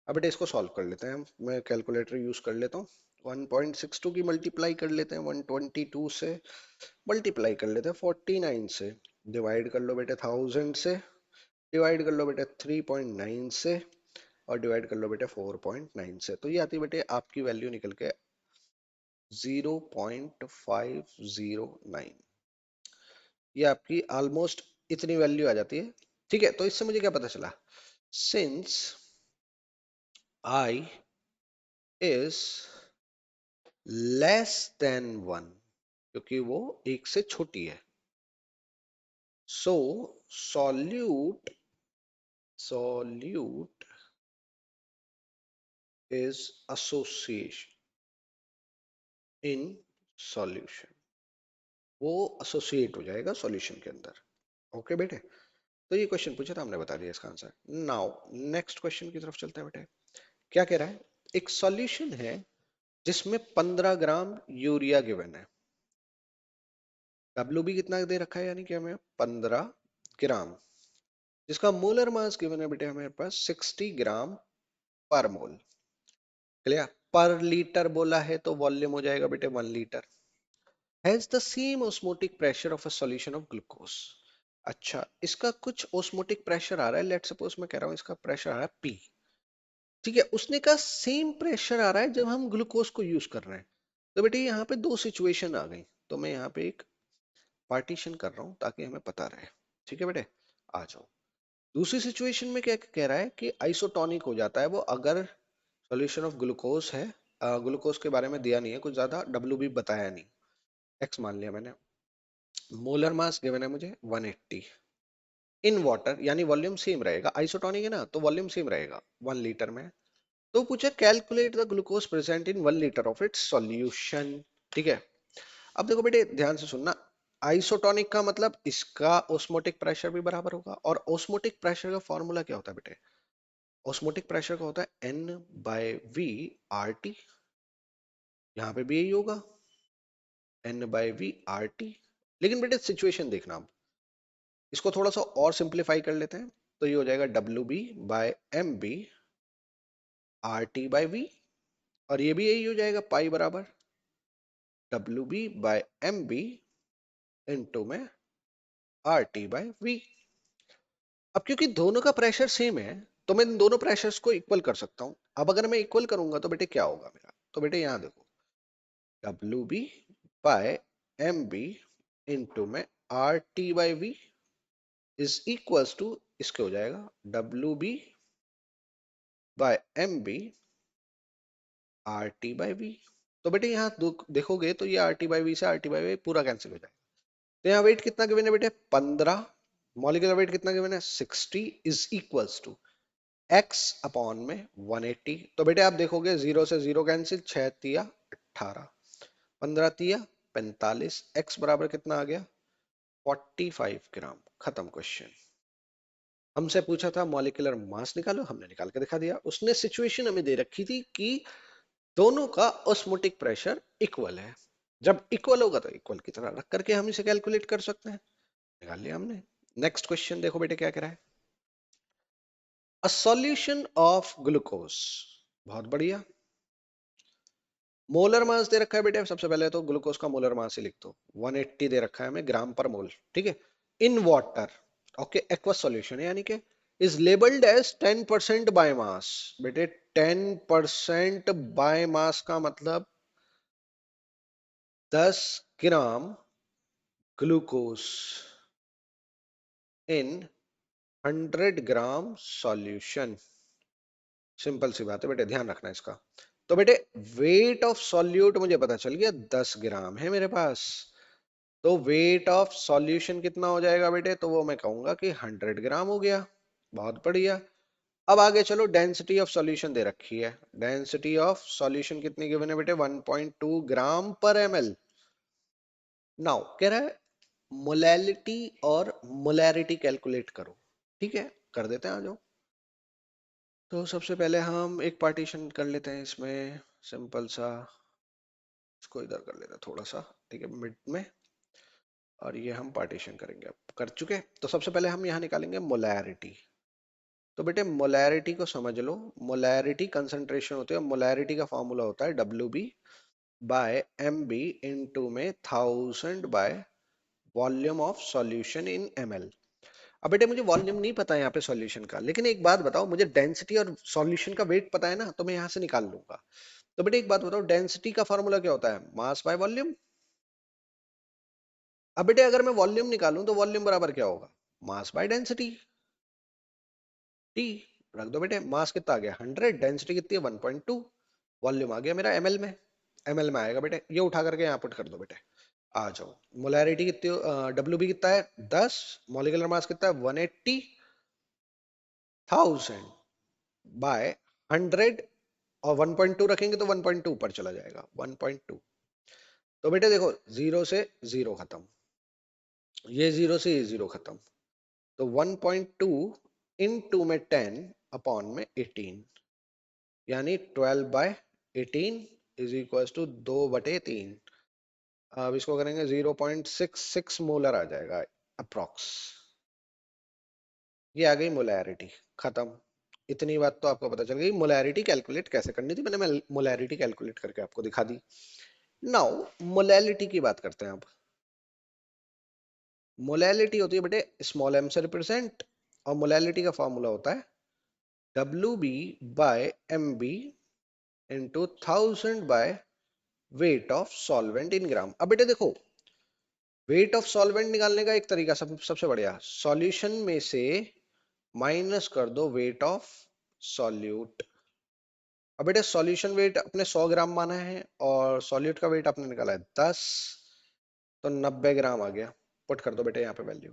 अब बेटे इसको सॉल्व कर लेते हैं हम, मैं कैलकुलेटर यूज कर लेता हूँ। 1.62 की मल्टीप्लाई कर लेते हैं 122 से, मल्टीप्लाई कर लेते हैं 49 से, डिवाइड कर लो बेटे 1000 से, डिवाइड कर लो बेटे 3.9 से, और डिवाइड कर लो बेटे 4.9 से। तो ये आती है बेटे आपकी वैल्यू निकल के 0.509। ये आपकी ऑलमोस्ट इतनी वैल्यू आ जाती है। ठीक है, तो इससे मुझे क्या पता चला, since i is less than 1, क्योंकि वो एक से छोटी है, so solute solute is association in solution, वो एसोसिएट हो जाएगा सॉल्यूशन के अंदर। ओके बेटे, तो ये क्वेश्चन पूछा था, हमने बता दिया इसका आंसर। नाउ नेक्स्ट क्वेश्चन की तरफ चलते हैं बेटे। क्या कह रहा है, एक सॉल्यूशन है जिसमें 15 ग्राम यूरिया गिवन है, डब्ल्यू बी कितना दे रखा है, यानी कि हमें 15 ग्राम, जिसका मोलर मास गिवन है बेटे हमारे पास 60 ग्राम पर मोल। क्लियर, पर लीटर बोला है तो वॉल्यूम हो जाएगा बेटे 1 litre. Has the same osmotic pressure of a solution of glucose. अच्छा, इसका कुछ ऑस्मोटिक प्रेशर आ रहा है, लेट सपोज मैं कह रहा हूं इसका प्रेशर आ रहा है पी। ठीक है, उसने कहा सेम प्रेशर आ रहा है जब हम ग्लूकोज को यूज कर रहे हैं। तो बेटे यहाँ पे दो सिचुएशन आ गई, तो मैं यहाँ पे एक पार्टीशन कर रहा हूँ ताकि हमें पता रहे। ठीक है बेटे, आ जाओ। दूसरी सिचुएशन में क्या कह रहा है कि आइसोटोनिक हो जाता है वो, अगर सॉल्यूशन ऑफ ग्लूकोज है, ग्लूकोज के बारे में दिया नहीं है कुछ ज्यादा, डब्ल्यू भी बताया नहीं, एक्स मान लिया मैंने, मोलर मास गिवन है मुझे 180 इन वाटर, यानी वॉल्यूम सेम रहेगा, आइसोटोनिक है ना तो वॉल्यूम सेम रहेगा 1 लीटर में। तो पूछा calculate the glucose present in 1 litre of its solution. ठीक है, अब देखो बेटे ध्यान से सुनना, आइसोटोनिक का मतलब इसका ऑस्मोटिक प्रेशर भी बराबर होगा, और ऑस्मोटिक प्रेशर का फॉर्मूला क्या होता है बेटे, ऑस्मोटिक प्रेशर का होता है N by V R T, यहाँ पे भी यही होगा N by V R T. लेकिन बेटे सिचुएशन देखना, अब इसको थोड़ा सा और सिंप्लीफाई कर लेते हैं, तो ये हो जाएगा W B by M B R T by V, और ये भी यही हो जाएगा पाई बराबर W B by M B into में आर टी बाय वी। अब क्योंकि दोनों का प्रेशर सेम है तो मैं इन दोनों प्रेशर्स को इक्वल कर सकता हूं। अब अगर मैं इक्वल करूंगा तो बेटे क्या होगा मेरा, तो बेटे यहां देखो W B by M B into में R T by V is equals to, इसके हो जाएगा W B by M B R T by V. तो बेटे यहाँ देखोगे तो ये आर टी बाई वी से आर टी बाई वी पूरा कैंसिल हो जाएगा। तो यहाँ वेट कितना गिवन है बेटे 15, मॉलिक्यूलर वेट कितना गिवन है 60 is equals to x upon में 180। तो बेटे आप देखोगे जीरो से जीरो कैंसिल, 6 तिया 18, 15 तिया 45, x बराबर कितना आ गया 45 ग्राम। खत्म क्वेश्चन। हमसे पूछा था मॉलिक्यूलर मास निकालो, हमने निकाल के दिखा दिया। उसने सिचुएशन हमें दे रखी थी कि दोनों का ऑस्मोटिक प्रेशर इक्वल है, जब इक्वल होगा तो इक्वल की तरह रख करके हम इसे कैलकुलेट कर सकते हैं, निकाल लिया हमने। नेक्स्ट क्वेश्चन देखो बेटे क्या कह रहा है, अ सॉल्यूशन ऑफ ग्लूकोज। बहुत बढ़िया, मोलर मास दे रखा है बेटे, सबसे पहले तो ग्लूकोज का मोलर मास ही लिख दो, 180 दे रखा है हमें ग्राम पर मोल। ठीक है, in water, okay aqueous solution है, यानी कि is labelled as 10% by mass. बेटे 10% बाय मास का मतलब 10 gram glucose in 100 gram solution. Simple सी बात है बेटे, ध्यान रखना इसका। तो बेटे वेट ऑफ सॉल्यूट मुझे पता चल गया 10 ग्राम है मेरे पास। तो वेट ऑफ सॉल्यूशन कितना हो जाएगा बेटे, तो वो मैं कहूंगा कि 100 ग्राम हो गया। बहुत बढ़िया। अब आगे चलो, डेंसिटी ऑफ सॉल्यूशन दे रखी है। डेंसिटी ऑफ सॉल्यूशन कितनी गिवन है बेटे, 1.2 ग्राम पर एमएल। नाउ कह रहा है मोलैलिटी और मोलैरिटी कैलकुलेट करो। ठीक है, कर देते हैं, आ जाओ। तो सबसे पहले हम एक पार्टीशन कर लेते हैं इसमें, सिंपल सा। इसको इधर कर लेते हैं थोड़ा सा, ठीक है, मिड में। और ये हम पार्टीशन करेंगे, अब कर चुके। तो सबसे पहले हम यहाँ निकालेंगे मोलैरिटी। तो बेटे मोलैरिटी को समझ लो। मोलैरिटी कंसंट्रेशन होती है, मोलैरिटी का फॉर्मूला होता है WB बाय MB इनटू में 1000 by volume of solution in ml। अब बेटे मुझे वॉल्यूम नहीं पता है यहाँ पे सॉल्यूशन का, लेकिन एक बात बताओ, मुझे डेंसिटी और सॉल्यूशन का वेट पता है ना, तो मैं यहाँ से निकाल लूंगा। तो बेटे एक बात बताओ, डेंसिटी का फॉर्मूला क्या होता है, मास बाय वॉल्यूम। अब बेटे अगर मैं वॉल्यूम निकालूं तो वॉल्यूम बराबर क्या होगा, मास बाय डेंसिटी। टी। रख दो बेटे, मास कितना आ गया 100, डेंसिटी कितनी है 1.2, वॉल्यूम आ गया मेरा ml में। ml में आएगा बेटे, ये उठा करके यहाँ पुट कर दो बेटे। आ जाओ। मोलैरिटी कितनी, WB कितना है 10, मॉलिक्यूलर मास कितना है 180,000 बाय 100, और 1.2 रखेंगे तो 1.2 ऊपर चला जाएगा 1.2। तो बेटे देखो, जीरो से जीरो खत्म, ये जीरो से ये जीरो खत्म। तो 1.2 इन 2 में 10 अपॉन में 18, यानी 12/18 इज इक्वल टू 2/3। अब इसको करेंगे 0.66 मोलर आ जाएगा अप्रॉक्स। ये आ गई मोलैरिटी, खत्म। इतनी बात तो आपको पता चल गई मोलैरिटी कैलकुलेट कैसे करनी थी, मैंने मोलैरिटी कैलकुलेट करके आपको दिखा दी। नाउ मोलैलिटी की बात करते हैं अब। मोलैलिटी होती है बेटे स्मॉल m से रिप्रेजेंट, और मोलैलिटी का फॉर्मूला होता है WB by MB into 1000 by weight of solvent in gram. अब बेटे देखो, वेट ऑफ सॉल्वेंट निकालने का एक तरीका, सबसे बढ़िया, सॉल्यूशन में से माइनस कर दो वेट ऑफ सॉल्यूट। अब बेटे सॉल्यूशन वेट अपने 100 ग्राम माना है, और सॉल्यूट का वेट आपने निकाला है 10, तो 90 ग्राम आ गया। पुट कर दो बेटे यहाँ पे value,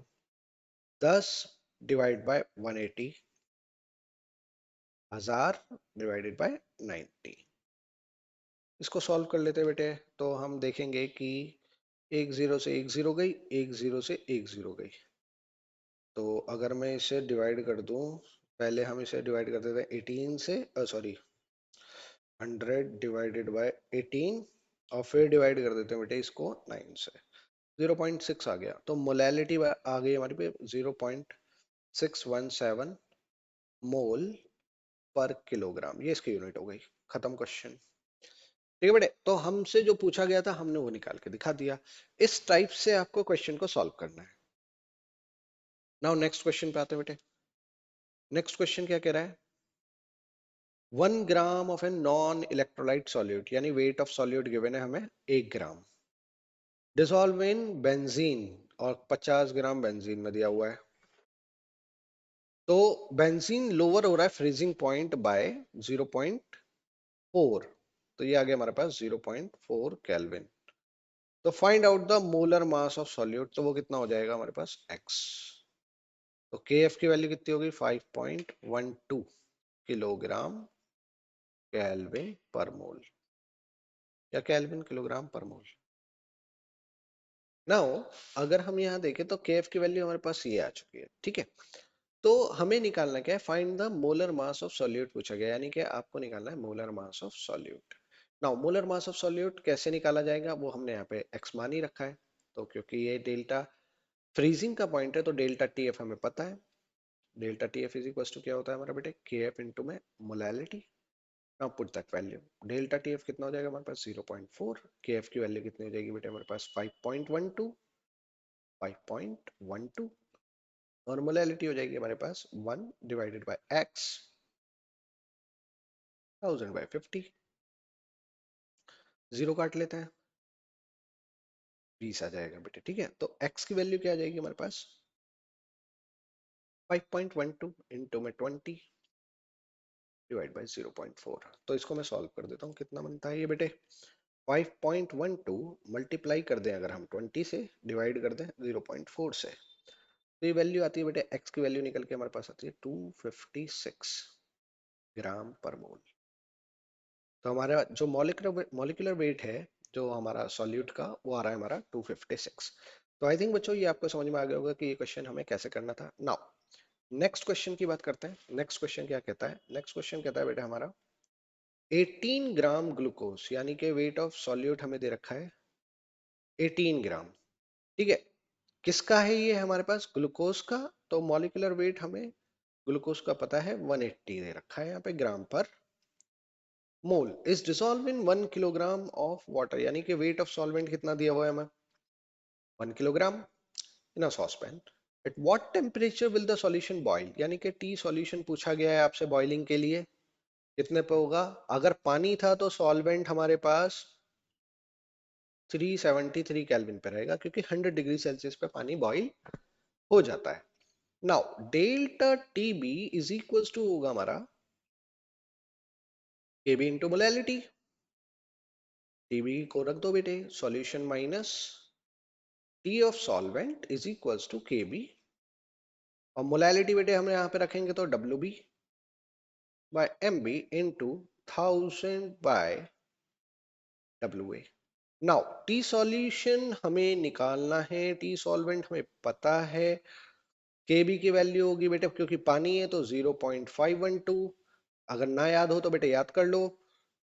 10 divide by 180, 1000 divided by 90। इसको सॉल्व कर लेते हैं बेटे, तो हम देखेंगे कि एक जीरो से एक जीरो गई, एक जीरो से एक जीरो गई। तो अगर मैं इसे डिवाइड कर दूं, पहले हम इसे डिवाइड कर देते हैं 18 से, सॉरी 100 डिवाइडेड बाय 18, और फिर डिवाइड कर देते हैं बेटे इसको 9 से। 0.6 आ गया, तो मोलैलिटी आ गई हमारी पे 0.617 मोल पर किलोग्राम, ये इसकी यूनिट हो गई। खत्म क्वेश्चन। ठीक है बेटे, तो हमसे जो पूछा गया था हमने वो निकाल के दिखा दिया। इस टाइप से आपको क्वेश्चन को सॉल्व करना है। नाउ नेक्स्ट क्वेश्चन पे आते हैं बेटे। नेक्स्ट क्वेश्चन क्या कह रहा है, 1 gram of a non electrolyte solute, यानी वेट ऑफ सॉल्यूट गिवन है हमें 1 ग्राम, डिसॉल्व इन बेंजीन, और 50 ग्राम बेंजीन में दिया हुआ है। तो बेंजीन लोअर हो रहा है फ्रीजिंग पॉइंट बाय 0.4, तो ये आ गया हमारे पास 0.4 केल्विन। तो find out the molar mass of solute, तो वो कितना हो जाएगा हमारे पास x। तो kf की वैल्यू कितनी होगी 5.12 किलोग्राम केल्विन पर मोल, या केल्विन किलोग्राम पर मोल। नाउ अगर हम यहाँ देखें तो kf की वैल्यू हमारे पास ये आ चुकी है, ठीक है। तो हमें निकालना क्या है, find the molar mass of solute पूछा गया, यानी कि आपको निकालना है molar mass of solute. Now molar mass of solute कैसे निकाला जाएगा, वो हमने यहाँ पे x मान ही रखा है। तो क्योंकि ये डेल्टा फ्रीजिंग का पॉइंट है, तो डेल्टा टी एफ हमें पता है। Delta T F is equal to क्या होता है हमारा बेटे, के एफ इंटू में molality. Now put that value, delta T F कितना हो जाएगा हमारे पास 0.4, के एफ की वैल्यू कितनी हो जाएगी बेटे हमारे पास 5.12, 5.12, और मोलैलिटी हो जाएगी हमारे पास 1 डिवाइडेड बाय एक्स 1000/50। जीरो काट लेते हैं, 20 आ जाएगा बेटे, ठीक है। तो x की वैल्यू क्या आ जाएगी हमारे पास 5.12 इंटू में 20, डिवाइड बाय 0.4। तो इसको मैं सॉल्व कर देता हूँ, कितना बनता है ये बेटे 5.12 मल्टीप्लाई कर दें अगर हम 20 से, डिवाइड कर दें 0.4 से, तो ये वैल्यू आती है बेटे, एक्स की वैल्यू निकल के हमारे पास आती है 256 ग्राम पर मोल। तो हमारा जो मॉलिक्यूलर वेट है जो हमारा सॉल्यूट का, वो आ रहा है हमारा 256। तो आई थिंक बच्चों ये आपको समझ में आ गया होगा कि ये क्वेश्चन हमें कैसे करना था। नाउ नेक्स्ट क्वेश्चन की बात करते हैं। नेक्स्ट क्वेश्चन क्या कहता है? नेक्स्ट क्वेश्चन कहता है बेटा हमारा 18 ग्राम ग्लूकोज, यानी कि वेट ऑफ सॉल्यूट हमें दे रखा है 18 ग्राम। ठीक है, किसका है ये हमारे पास? ग्लूकोज का। तो मॉलिक्यूलर वेट हमें ग्लूकोज का पता है 180 दे रखा है यहाँ पे gram per mole. Is dissolve in 1 kilogram of water, यानी कि वेट ऑफ सॉल्वेंट कितना दिया हुआ है हमें? 1 kilogram in a saucepan. At what temperature will the solution boil, यानी कि टी सॉल्यूशन पूछा गया है आपसे बॉइलिंग के लिए, कितने पे होगा? अगर पानी था तो सॉल्वेंट हमारे पास 373 केल्विन पे रहेगा, क्योंकि 100 डिग्री सेल्सियस पे पानी बॉईल हो जाता है। Now delta T B is equal to होगा हमारा के बी इंटू मोलैलिटी। टीबी को रख दो बेटे, solution minus T of solvent is equals to K B, और मोलैलिटी बेटे हम यहाँ पे रखेंगे तो W B by M B into 1000 by W A. Now T solution हमें निकालना है, टी सॉल्वेंट हमें पता है, के बी की वैल्यू होगी बेटे, क्योंकि पानी है तो 0.512, अगर ना याद हो तो बेटे याद कर लो।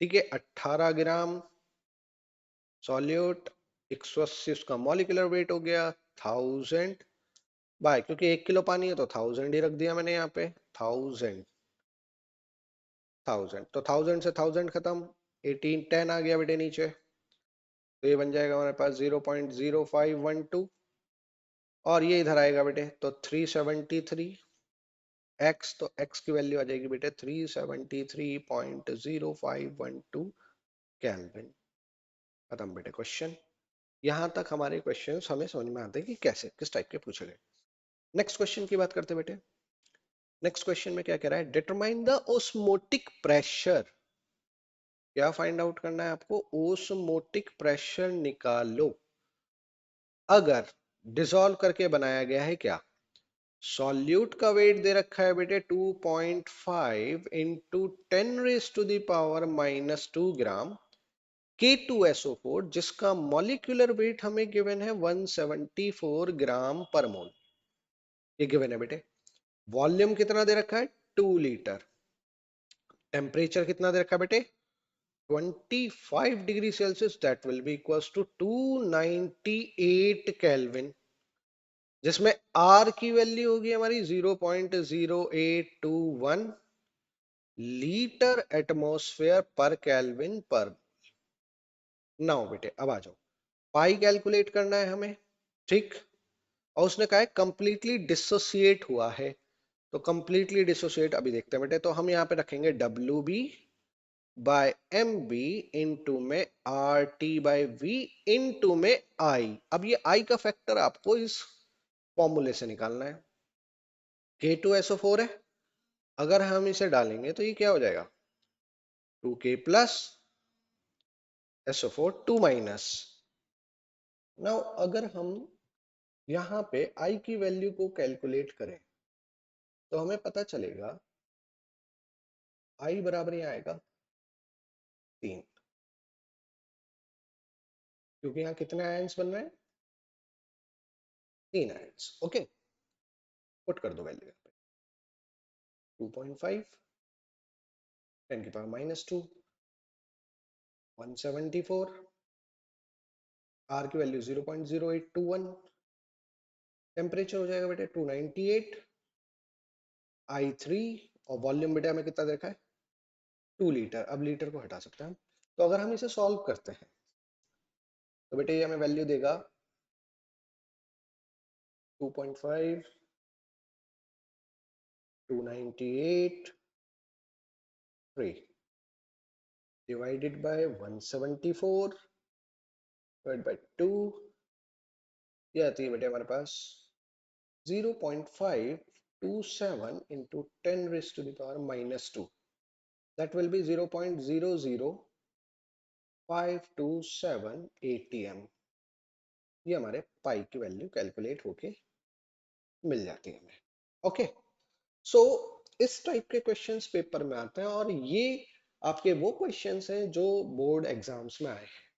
ठीक है, 18 ग्राम सॉल्यूट, 180 उसका मॉलिक्यूलर वेट हो गया, 1000 बाय, क्योंकि 1 किलो पानी है तो 1000 ही रख दिया मैंने यहाँ पे, 1000 1000, तो 1000 से 1000 खत्म, 18 10 आ गया बेटे नीचे, तो ये बन जाएगा हमारे पास 0.0512, और ये इधर आएगा बेटे तो 373 एक्स, तो एक्स की वैल्यू आ जाएगी बेटे 373.0512 केल्विन। खत्म बेटे क्वेश्चन। यहां तक हमारे क्वेश्चंस हमें समझ में आते हैं कि कैसे किस टाइप के पूछे गए। नेक्स्ट क्वेश्चन की बात करते हैं बेटे। नेक्स्ट क्वेश्चन में क्या कह रहा है? Determine the osmotic pressure. क्या फाइंड आउट करना है आपको? ओस्मोटिक प्रेशर निकालो। अगर डिसॉल्व करके बनाया गया है क्या? सॉल्यूट का वेट दे रखा है बेटे 2.5 into 10 raise to the power -2 gram K2SO4, जिसका मॉलिक्यूलर वेट हमें गिवन है 174 ग्राम पर मोल। ये गिवन है बेटे। वॉल्यूम कितना दे रखा है? 2 लीटर। टेम्परेचर कितना दे रखा है बेटे? 25 degree Celsius, that will be equals to 298 kelvin, जिसमें आर की वैल्यू होगी हमारी 0.0821 लीटर एटमॉस्फेयर पर केल्विन पर। नाउ बेटे अब आ जाओ, पाई कैलकुलेट करना है हमें। ठीक, और उसने कहा है कंप्लीटली डिसोसिएट हुआ है, तो कंप्लीटली डिसोसिएट अभी देखते हैं बेटे। तो हम यहाँ पे रखेंगे W B by M B into में R T by V into में आई। अब ये आई का फैक्टर आपको इस फॉर्मूले से निकालना है। K2SO4 है, अगर हम इसे डालेंगे तो ये क्या हो जाएगा? 2K plus SO4 2 minus. Now अगर हम यहाँ पे आई की वैल्यू को कैलकुलेट करें तो हमें पता चलेगा आई बराबर यहाँ आएगा 3, क्योंकि यहाँ कितने आयंस बन रहे हैं? 3 आयंस। ओके, पुट कर दो वैल्यू 2.5 10 की पावर -2 174, आर की वैल्यू 0.0821, टेम्परेचर हो जाएगा बेटे 298, I3, और वॉल्यूम बेटे हमें कितना देखा है? 2 लीटर। अब लीटर को हटा सकते हैं हम। तो अगर हम इसे सॉल्व करते हैं तो बेटे ये हमें वैल्यू देगा 2.5 298 3 divided by 174 divided by 2, ये आती है बेटे हमारे पास 0.527 into 10 raise to the power -2। That will be 0.00527 atm। ये हमारे पाई की वैल्यू कैलकुलेट होके मिल जाती है हमें। ओके, सो इस टाइप के क्वेश्चंस पेपर में आते हैं और ये आपके वो क्वेश्चंस हैं जो बोर्ड एग्जाम्स में आए हैं।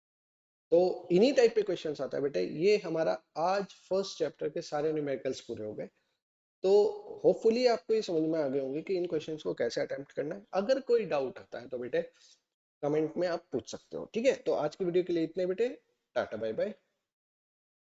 तो इन्हीं टाइप के क्वेश्चंस आता है बेटे। ये हमारा आज फर्स्ट चैप्टर के सारे न्यूमेरिकल्स पूरे हो गए। तो होपफुली आपको ये समझ में आ गए होंगे कि इन क्वेश्चंस को कैसे अटेम्प्ट करना है। अगर कोई डाउट आता है तो बेटे कमेंट में आप पूछ सकते हो। ठीक है, तो आज की वीडियो के लिए इतने बेटे। Tata bye bye.